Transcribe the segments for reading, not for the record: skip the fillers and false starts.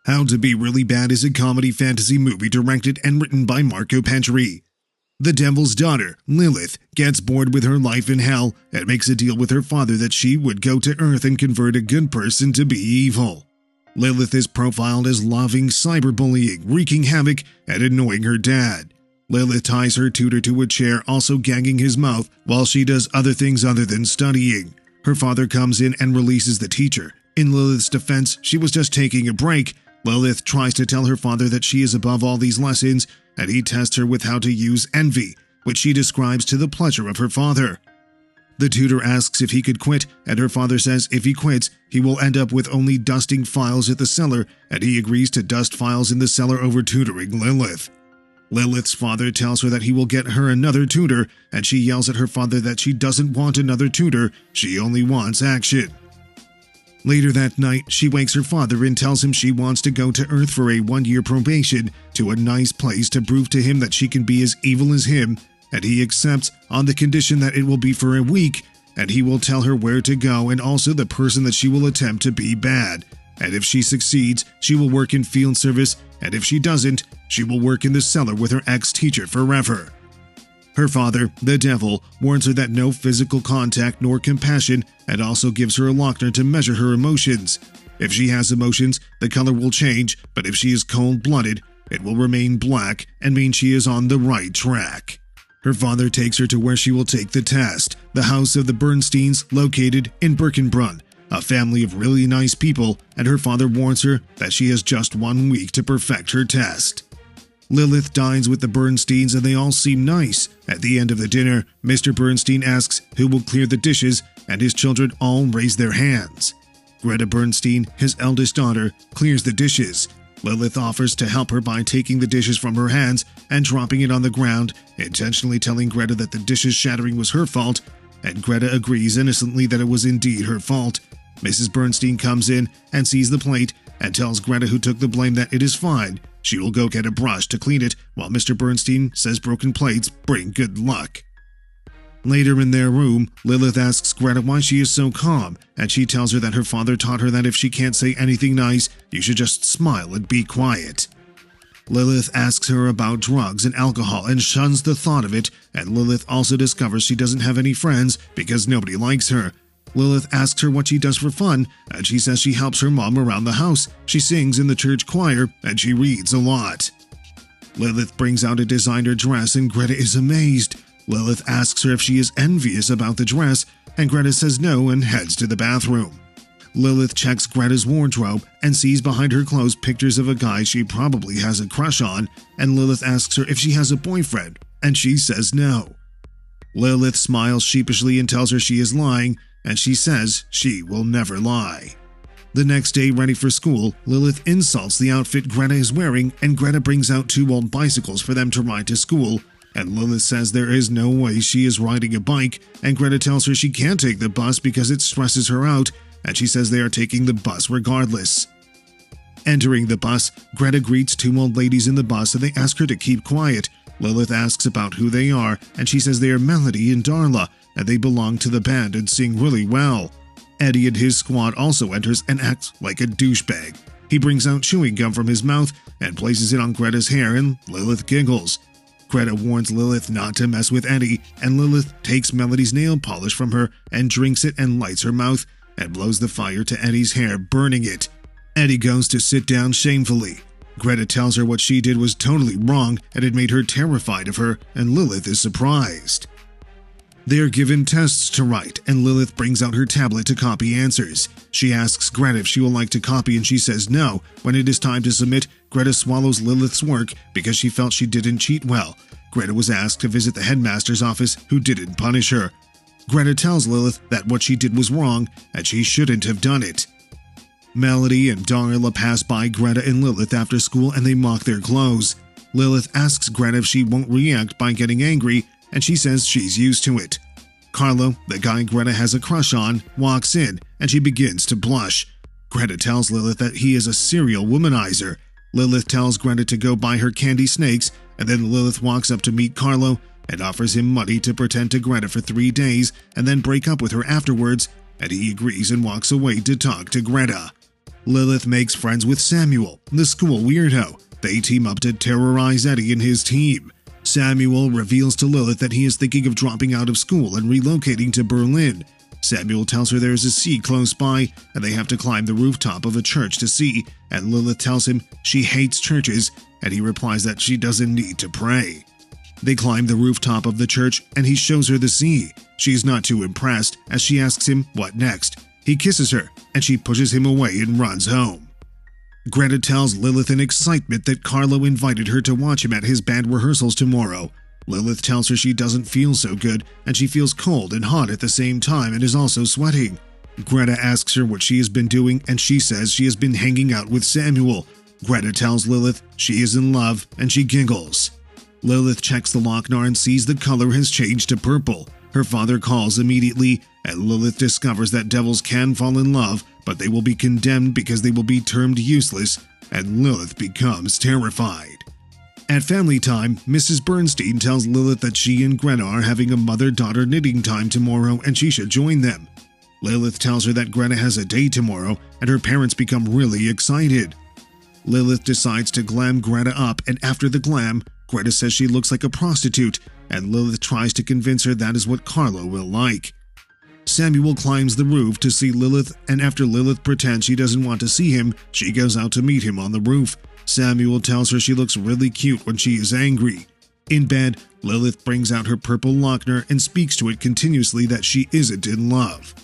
How to Be Really Bad is a comedy fantasy movie directed and written by Marco Pantry. The Devil's daughter, Lilith, gets bored with her life in hell and makes a deal with her father that she would go to Earth and convert a good person to be evil. Lilith is profiled as loving cyberbullying, wreaking havoc, and annoying her dad. Lilith ties her tutor to a chair, also gagging his mouth, while she does other things other than studying. Her father comes in and releases the teacher. In Lilith's defense, she was just taking a break. Lilith tries to tell her father that she is above all these lessons, and he tests her with how to use envy, which she describes to the pleasure of her father. The tutor asks if he could quit, and her father says if he quits, he will end up with only dusting files at the cellar, and he agrees to dust files in the cellar over tutoring Lilith. Lilith's father tells her that he will get her another tutor, and she yells at her father that she doesn't want another tutor, she only wants action. Later that night, she wakes her father and tells him she wants to go to Earth for a 1-year probation to a nice place to prove to him that she can be as evil as him, and he accepts on the condition that it will be for a week, and he will tell her where to go and also the person that she will attempt to be bad. And if she succeeds, she will work in field service, and if she doesn't, she will work in the cellar with her ex-teacher forever. Her father, the devil, warns her that no physical contact nor compassion, and also gives her a lochner to measure her emotions. If she has emotions, the color will change, but if she is cold-blooded, it will remain black and mean she is on the right track. Her father takes her to where she will take the test, the house of the Bernsteins, located in Birkenbrunn, a family of really nice people, and her father warns her that she has just 1 week to perfect her test. Lilith dines with the Bernsteins and they all seem nice. At the end of the dinner, Mr. Bernstein asks who will clear the dishes, and his children all raise their hands. Greta Bernstein, his eldest daughter, clears the dishes. Lilith offers to help her by taking the dishes from her hands and dropping it on the ground, intentionally telling Greta that the dishes shattering was her fault, and Greta agrees innocently that it was indeed her fault. Mrs. Bernstein comes in and sees the plate and tells Greta, who took the blame, that it is fine. She will go get a brush to clean it, while Mr. Bernstein says broken plates bring good luck. Later in their room, Lilith asks Greta why she is so calm, and she tells her that her father taught her that if she can't say anything nice, you should just smile and be quiet. Lilith asks her about drugs and alcohol and shuns the thought of it, and Lilith also discovers she doesn't have any friends because nobody likes her. Lilith asks her what she does for fun, and she says she helps her mom around the house. She sings in the church choir, and she reads a lot. Lilith brings out a designer dress, and Greta is amazed. Lilith asks her if she is envious about the dress, and Greta says no and heads to the bathroom. Lilith checks Greta's wardrobe and sees behind her clothes pictures of a guy she probably has a crush on, and Lilith asks her if she has a boyfriend, and she says no. Lilith smiles sheepishly and tells her she is lying, and she says she will never lie. The next day, ready for school, Lilith insults the outfit Greta is wearing, and Greta brings out 2 old bicycles for them to ride to school, and Lilith says there is no way she is riding a bike, and Greta tells her she can't take the bus because it stresses her out, and she says they are taking the bus regardless. Entering the bus, Greta greets 2 old ladies in the bus and they ask her to keep quiet. Lilith asks about who they are, and she says they are Melody and Darla, and they belong to the band and sing really well. Eddie and his squad also enters and acts like a douchebag. He brings out chewing gum from his mouth and places it on Greta's hair, and Lilith giggles. Greta warns Lilith not to mess with Eddie, and Lilith takes Melody's nail polish from her and drinks it and lights her mouth and blows the fire to Eddie's hair, burning it. Eddie goes to sit down shamefully. Greta tells her what she did was totally wrong and it made her terrified of her, and Lilith is surprised. They are given tests to write, and Lilith brings out her tablet to copy answers. She asks Greta if she will like to copy, and she says no. When it is time to submit, Greta swallows Lilith's work because she felt she didn't cheat well. Greta was asked to visit the headmaster's office, who didn't punish her. Greta tells Lilith that what she did was wrong, and she shouldn't have done it. Melody and Darla pass by Greta and Lilith after school, and they mock their clothes. Lilith asks Greta if she won't react by getting angry, and she says she's used to it. Carlo, the guy Greta has a crush on, walks in, and she begins to blush. Greta tells Lilith that he is a serial womanizer. Lilith tells Greta to go buy her candy snakes, and then Lilith walks up to meet Carlo and offers him money to pretend to Greta for 3 days and then break up with her afterwards, and he agrees and walks away to talk to Greta. Lilith makes friends with Samuel, the school weirdo. They team up to terrorize Eddie and his team. Samuel reveals to Lilith that he is thinking of dropping out of school and relocating to Berlin. Samuel tells her there is a sea close by and they have to climb the rooftop of a church to see, and Lilith tells him she hates churches, and he replies that she doesn't need to pray. They climb the rooftop of the church and he shows her the sea. She's not too impressed as she asks him what next. He kisses her and she pushes him away and runs home. Greta tells Lilith in excitement that Carlo invited her to watch him at his band rehearsals tomorrow. Lilith tells her she doesn't feel so good and she feels cold and hot at the same time and is also sweating. Greta asks her what she has been doing and she says she has been hanging out with Samuel. Greta tells Lilith she is in love and she giggles. Lilith checks the Lochnar and sees the color has changed to purple. Her father calls immediately, and Lilith discovers that devils can fall in love, but they will be condemned because they will be termed useless, and Lilith becomes terrified. At family time, Mrs. Bernstein tells Lilith that she and Greta are having a mother-daughter knitting time tomorrow and she should join them. Lilith tells her that Greta has a date tomorrow, and her parents become really excited. Lilith decides to glam Greta up, and after the glam, Greta says she looks like a prostitute, and Lilith tries to convince her that is what Carlo will like. Samuel climbs the roof to see Lilith, and after Lilith pretends she doesn't want to see him, she goes out to meet him on the roof. Samuel tells her she looks really cute when she is angry. In bed, Lilith brings out her purple Lochnar and speaks to it continuously that she isn't in love.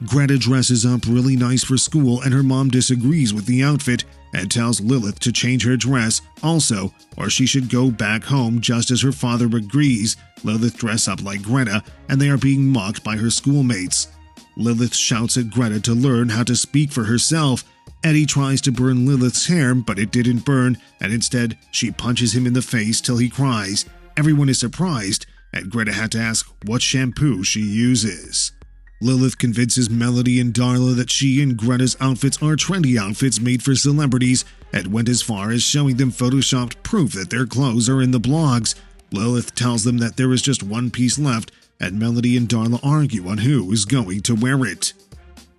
Greta dresses up really nice for school and her mom disagrees with the outfit and tells Lilith to change her dress also, or she should go back home just as her father agrees. Lilith dresses up like Greta and they are being mocked by her schoolmates. Lilith shouts at Greta to learn how to speak for herself. Eddie tries to burn Lilith's hair, but it didn't burn, and instead she punches him in the face till he cries. Everyone is surprised, and Greta had to ask what shampoo she uses. Lilith convinces Melody and Darla that she and Greta's outfits are trendy outfits made for celebrities and went as far as showing them photoshopped proof that their clothes are in the blogs. Lilith tells them that there is just one piece left, and Melody and Darla argue on who is going to wear it.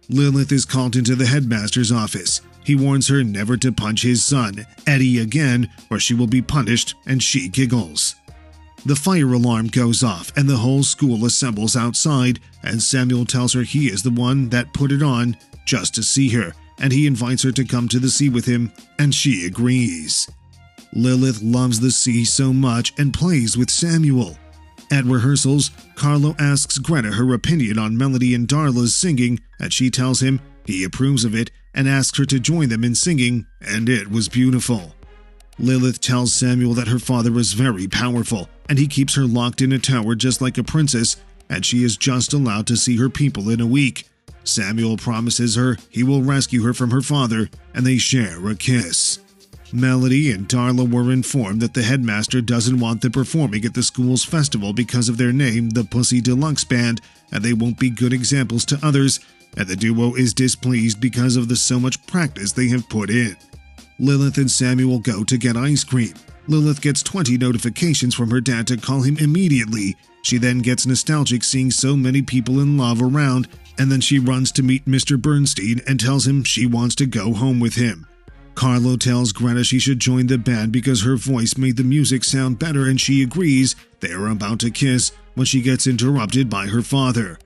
Lilith is called into the headmaster's office. He warns her never to punch his son, Eddie, again, or she will be punished, and she giggles. The fire alarm goes off and the whole school assembles outside, and Samuel tells her he is the one that put it on just to see her, and he invites her to come to the sea with him, and she agrees. Lilith loves the sea so much and plays with Samuel. At rehearsals, Carlo asks Greta her opinion on Melody and Darla's singing, and she tells him he approves of it and asks her to join them in singing, and it was beautiful. Lilith tells Samuel that her father is very powerful, and he keeps her locked in a tower just like a princess, and she is just allowed to see her people in a week. Samuel promises her he will rescue her from her father, and they share a kiss. Melody and Darla were informed that the headmaster doesn't want them performing at the school's festival because of their name, the Pussy Deluxe Band, and they won't be good examples to others, and the duo is displeased because of the so much practice they have put in. Lilith and Samuel go to get ice cream. Lilith gets 20 notifications from her dad to call him immediately. She then gets nostalgic seeing so many people in love around, and then she runs to meet Mr. Bernstein and tells him she wants to go home with him. Carlo tells Greta she should join the band because her voice made the music sound better, and she agrees. They are about to kiss when she gets interrupted by her father.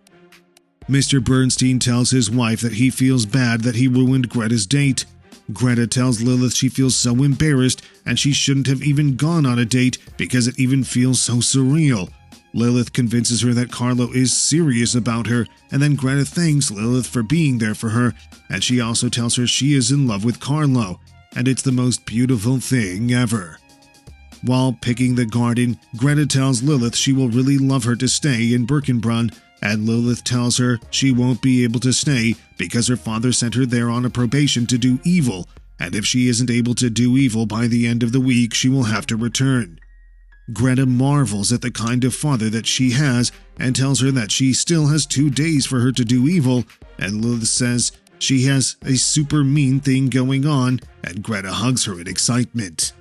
Mr. Bernstein tells his wife that he feels bad that he ruined Greta's date. Greta tells Lilith she feels so embarrassed and she shouldn't have even gone on a date because it even feels so surreal. Lilith convinces her that Carlo is serious about her, and then Greta thanks Lilith for being there for her, and she also tells her she is in love with Carlo, and it's the most beautiful thing ever. While picking the garden, Greta tells Lilith she will really love her to stay in Birkenbrunn, and Lilith tells her she won't be able to stay because her father sent her there on a probation to do evil, and if she isn't able to do evil by the end of the week, she will have to return. Greta marvels at the kind of father that she has and tells her that she still has 2 days for her to do evil, and Lilith says she has a super mean thing going on, and Greta hugs her in excitement.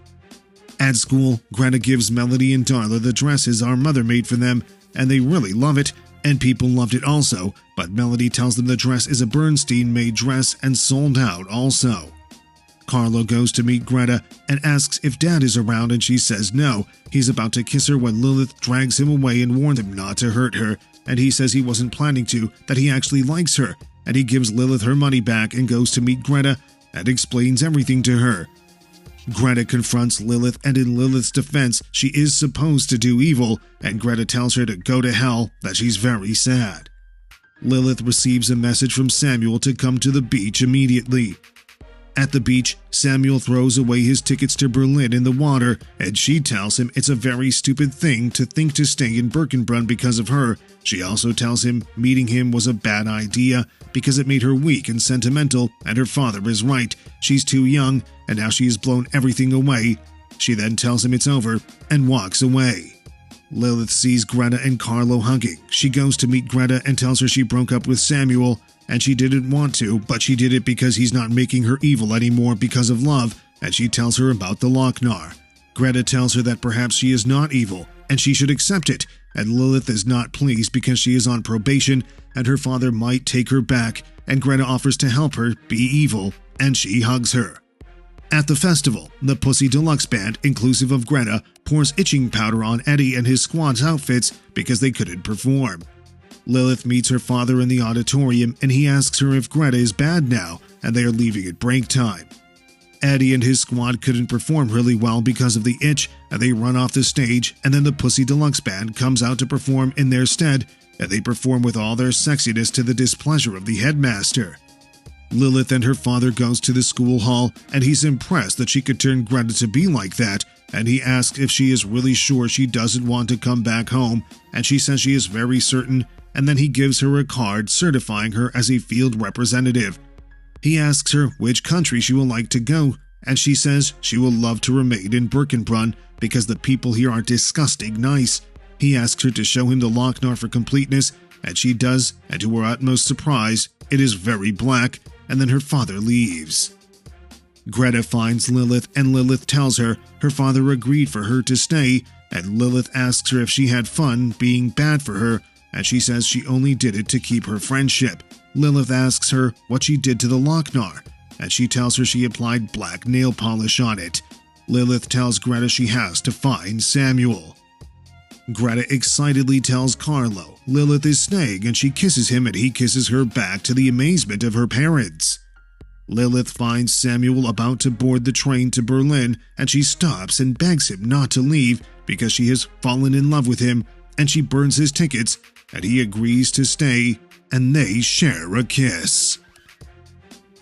At school, Greta gives Melody and Darla the dresses our mother made for them, and they really love it. and people loved it also, but Melody tells them the dress is a Bernstein-made dress and sold out also. Carlo goes to meet Greta and asks if Dad is around, and she says no. He's about to kiss her when Lilith drags him away and warns him not to hurt her, and he says he wasn't planning to, that he actually likes her, and he gives Lilith her money back and goes to meet Greta and explains everything to her. Greta confronts Lilith, and in Lilith's defense, she is supposed to do evil, and Greta tells her to go to hell, that she's very sad. Lilith receives a message from Samuel to come to the beach immediately. At the beach, Samuel throws away his tickets to Berlin in the water, and she tells him it's a very stupid thing to think to stay in Birkenbrunn because of her. She also tells him meeting him was a bad idea because it made her weak and sentimental, and her father is right. She's too young, and now she has blown everything away. She then tells him it's over and walks away. Lilith sees Greta and Carlo hugging. She goes to meet Greta and tells her she broke up with Samuel, and she didn't want to, but she did it because he's not making her evil anymore because of love, and she tells her about the Lochnar. Greta tells her that perhaps she is not evil, and she should accept it, and Lilith is not pleased because she is on probation, and her father might take her back, and Greta offers to help her be evil, and she hugs her. At the festival, the Pussy Deluxe Band, inclusive of Greta, pours itching powder on Eddie and his squad's outfits because they couldn't perform. Lilith meets her father in the auditorium, and he asks her if Greta is bad now, and they are leaving at break time. Eddie and his squad couldn't perform really well because of the itch, and they run off the stage, and then the Pussy Deluxe Band comes out to perform in their stead, and they perform with all their sexiness to the displeasure of the headmaster. Lilith and her father goes to the school hall, and he's impressed that she could turn Greta to be like that, and he asks if she is really sure she doesn't want to come back home, and she says she is very certain, and then he gives her a card certifying her as a field representative. He asks her which country she will like to go, and she says she will love to remain in Birkenbrunn because the people here are disgusting nice. He asks her to show him the Lochnar for completeness, and she does, and to her utmost surprise, it is very black, and then her father leaves. Greta finds Lilith, and Lilith tells her her father agreed for her to stay, and Lilith asks her if she had fun being bad for her, and she says she only did it to keep her friendship. Lilith asks her what she did to the Lochnar, and she tells her she applied black nail polish on it. Lilith tells Greta she has to find Samuel. Greta excitedly tells Carlo Lilith is staying, and she kisses him, and he kisses her back to the amazement of her parents. Lilith finds Samuel about to board the train to Berlin, and she stops and begs him not to leave because she has fallen in love with him, and she burns his tickets, and he agrees to stay, and they share a kiss.